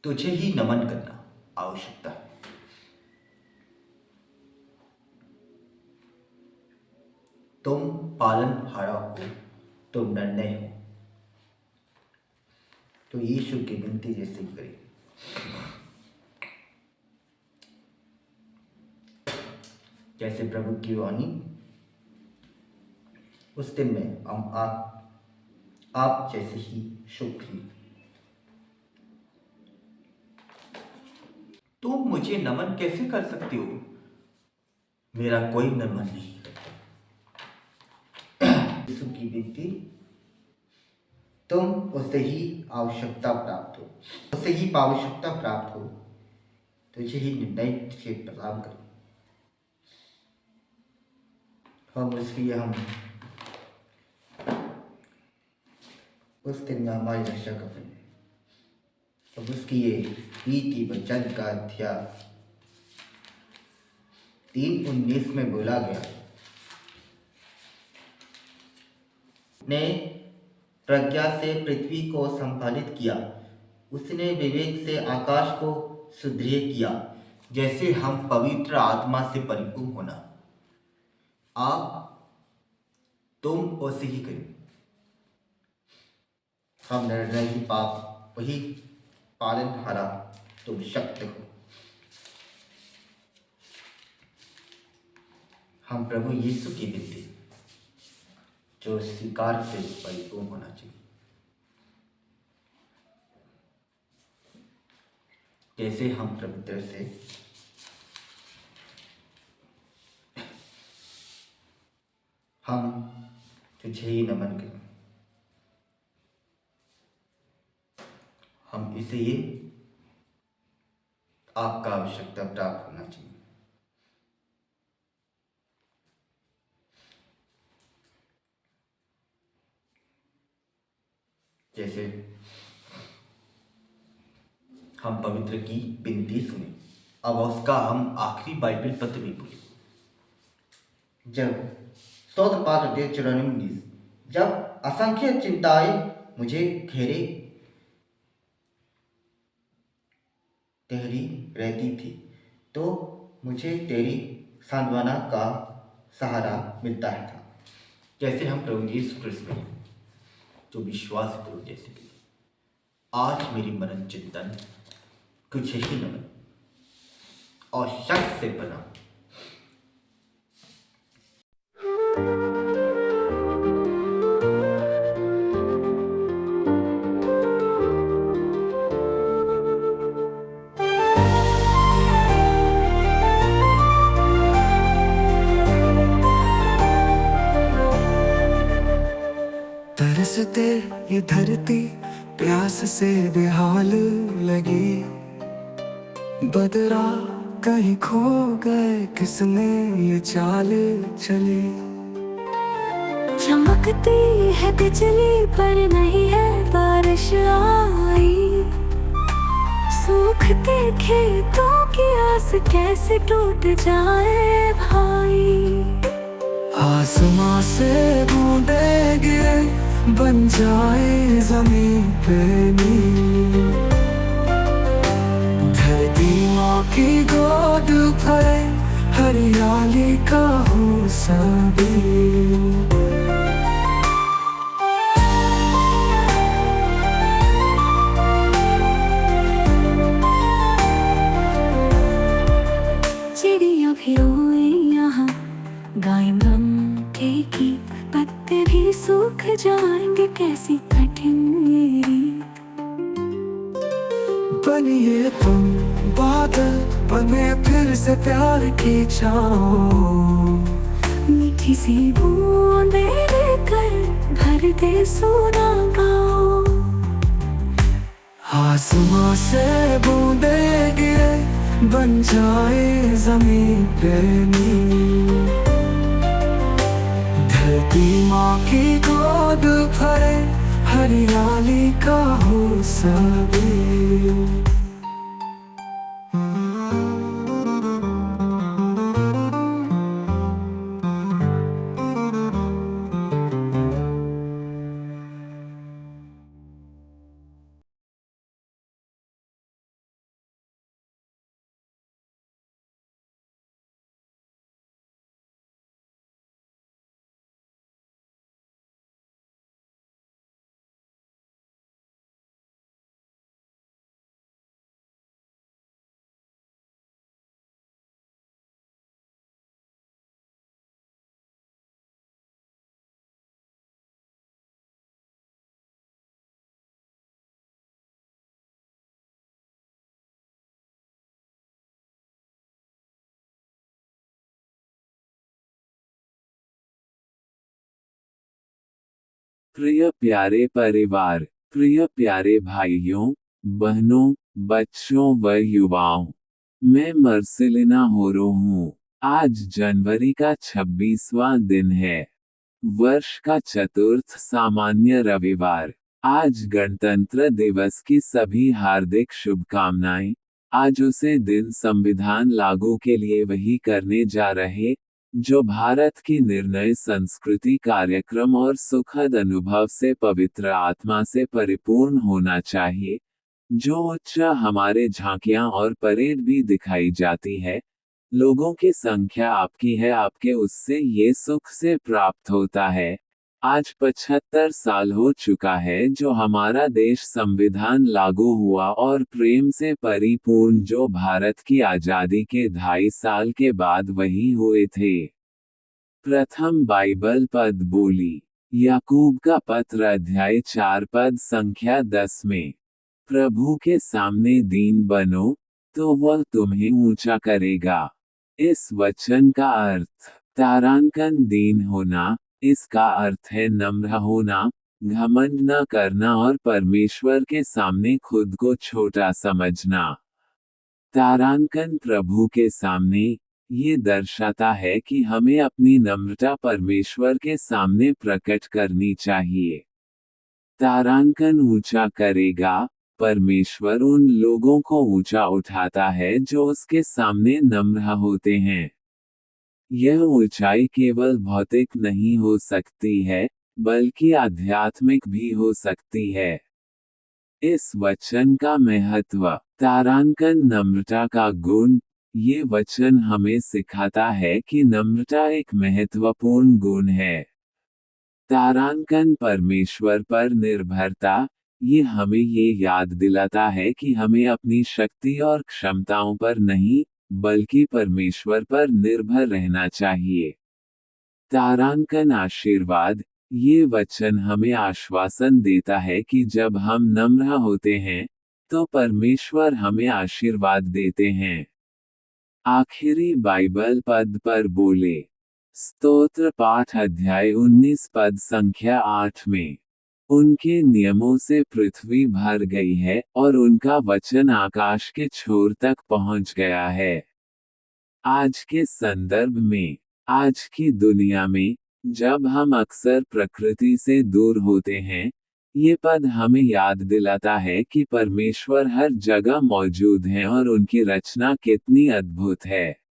तुझे ही नमन करना आवश्यकता है। तुम पालनहारा हो, तुम निर्णय हो। तो यीशु की विनती जैसे करी, जैसे प्रभु की वाणी उस दिन में हम आप जैसे ही शुभ ही। तुम मुझे नमन कैसे कर सकती हो? मेरा कोई नमन नहीं करता। यीशु की विनती, तुम उससे ही आवश्यकता प्राप्त हो, उससे ही आवश्यकता प्राप्त हो, तुझे ही निर्णय से प्रदान करो। हम इसलिए हम उस दिन में हमारी रक्षा करें। अब उसकी ये नीति वचन का अध्याय 3:19 में बोला गया, ने प्रज्ञा से पृथ्वी को संपादित किया, उसने विवेक से आकाश को सुदृढ़ किया। जैसे हम पवित्र आत्मा से परिपूर्ण होना, आप तुम उसे ही करें। हम निर्णय की पाप वही पालनहारा, तुम शक्त हो। हम प्रभु यीशु की विनती, जो स्वीकार से परिपूर्ण होना चाहिए। जैसे हम पवित्र से हम तुझे ही नमन करें। हम इसे ये आपका आवश्यकता प्राप्त होना चाहिए। जैसे हम पवित्र की विनती सुने, अब उसका हम आखिरी बाइबल पत्र भी बोले। जब स्तोत्र पात्र 19, जब असंख्य चिंताएं मुझे घेरे तेरी रहती थी, तो मुझे तेरी सांत्वना का सहारा मिलता है था। जैसे हम प्रभु यीशु क्रिस्त में जो विश्वास करो, जैसे कि आज मेरी मरण चिंतन कुछ ही नमन और शक से बना। तरसते ये धरती प्यास से बेहाल लगी, बदरा कहीं खो गए, किसने ये चाल चली। चमकती है बिजली पर नहीं है बारिश आई, सूखते खेतों की आस कैसे टूट जाए भाई। आसमां से बूंदे गिरे, बन जाए जमीन पे नील। धरती माँ की गोद भरे, हरियाली का हो सभी। चिड़िया भी रोए यहाँ, गाय के गीत, पत्ते भी सूख जाएंगे, कैसी कठिन ये रीत। बनिए तुम बादल, बने फिर से प्यार की छाँव। मीठी सी बूंदे लेकर भर दे सोना गाँव। आसमां से बूंदे गिरे, बन जाए जमीन पे नील। धरती माँ की गोद भरे, हरियाली का हो सभी। प्रिय प्यारे परिवार, प्रिय प्यारे भाइयों, बहनों, बच्चों व युवाओं, मैं मर्सिलिना होरो हूँ। आज जनवरी का 26वां दिन है। वर्ष का चतुर्थ सामान्य रविवार। आज गणतंत्र दिवस की सभी हार्दिक शुभकामनाएं। आज उसे दिन संविधान लागू के लिए वही करने जा रहे, जो भारत की निर्णय संस्कृति कार्यक्रम और सुखद अनुभव से पवित्र आत्मा से परिपूर्ण होना चाहिए, जो उच्च हमारे झांकियां और परेड भी दिखाई जाती है। लोगों की संख्या आपकी है, आपके उससे ये सुख से प्राप्त होता है। आज 75 साल हो चुका है जो हमारा देश संविधान लागू हुआ और प्रेम से परिपूर्ण जो भारत की आज़ादी के 2.5 साल के बाद वही हुए थे। प्रथम बाइबल पद बोली। याकूब का पत्र अध्याय 4 पद संख्या 10 में। प्रभु के सामने दीन बनो, तो वह तुम्हें ऊंचा करेगा। इस वचन का अर्थ तारांकन दीन होना, इसका अर्थ है नम्र होना, घमंड न करना और परमेश्वर के सामने खुद को छोटा समझना। तारांकन प्रभु के सामने, ये दर्शाता है कि हमें अपनी नम्रता परमेश्वर के सामने प्रकट करनी चाहिए। तारांकन ऊंचा करेगा, परमेश्वर उन लोगों को ऊंचा उठाता है जो उसके सामने नम्र होते हैं। यह ऊंचाई केवल भौतिक नहीं हो सकती है, बल्कि आध्यात्मिक भी हो सकती है। इस वचन का महत्व, तारांकन नम्रता का गुण। ये वचन हमें सिखाता है कि नम्रता एक महत्वपूर्ण गुण है। तारांकन परमेश्वर पर निर्भरता, ये हमें ये याद दिलाता है कि हमें अपनी शक्ति और क्षमताओं पर नहीं, बल्कि परमेश्वर पर निर्भर रहना चाहिए। तारांकन आशीर्वाद, ये वचन हमें आश्वासन देता है कि जब हम नम्र होते हैं, तो परमेश्वर हमें आशीर्वाद देते हैं। आखिरी बाइबल पद पर बोले। स्तोत्र पाठ अध्याय 19 पद संख्या 8 में। उनके नियमों से पृथ्वी भर गई है और उनका वचन आकाश के छोर तक पहुंच गया है। आज के संदर्भ में, आज की दुनिया में, जब हम अक्सर प्रकृति से दूर होते हैं, ये पद हमें याद दिलाता है कि परमेश्वर हर जगह मौजूद हैं और उनकी रचना कितनी अद्भुत है।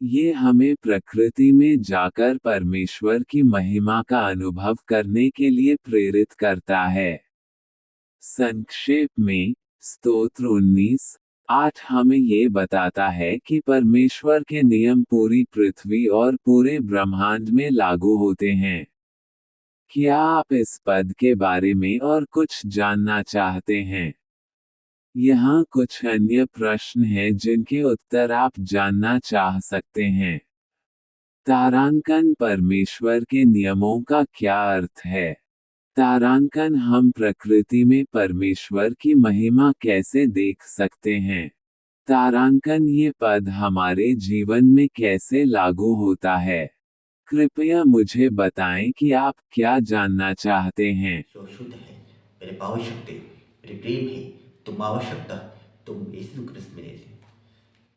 ये हमें प्रकृति में जाकर परमेश्वर की महिमा का अनुभव करने के लिए प्रेरित करता है। संक्षेप में, स्तोत्र 19:8 हमें ये बताता है कि परमेश्वर के नियम पूरी पृथ्वी और पूरे ब्रह्मांड में लागू होते हैं। क्या आप इस पद के बारे में और कुछ जानना चाहते हैं? यहाँ कुछ अन्य प्रश्न हैं जिनके उत्तर आप जानना चाह सकते हैं। तारांकन परमेश्वर के नियमों का क्या अर्थ है? तारांकन हम प्रकृति में परमेश्वर की महिमा कैसे देख सकते हैं? तारांकन ये पद हमारे जीवन में कैसे लागू होता है? कृपया मुझे बताएं कि आप क्या जानना चाहते हैं। जो शुद्ध है, मेरे आवश्यकते, मेरे प्रेम है, तुम आवश्यकता, तुम यीशु क्रिस्त मेरे लिए,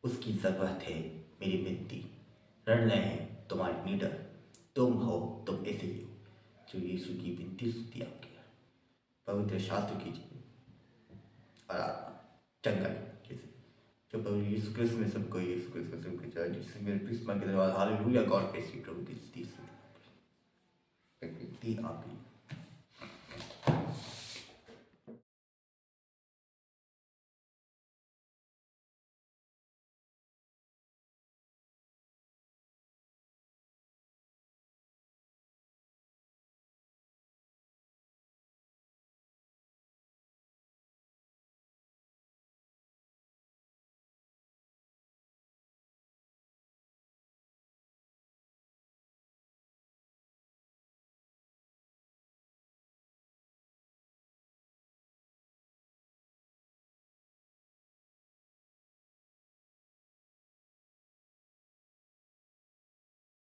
उसकी ज़रूरत है, मेरी विनती। निर्णय है तुम्हारे लीडर, तुम हो, तुम ऐसे ही हो, जो यीशु की विनती सुनती है आपके। पवित्र शास्त्र कीजिए, आराधना, चंगाई जैसे जो प्रभु यीशु क्रिस्त में सबको यीशु क्रिस्त में सबको जय जिससे मेरे क्रिस्मा के दरबार हालेलुया गॉड ब्लेस यू प्रभु की स्तुति आपकी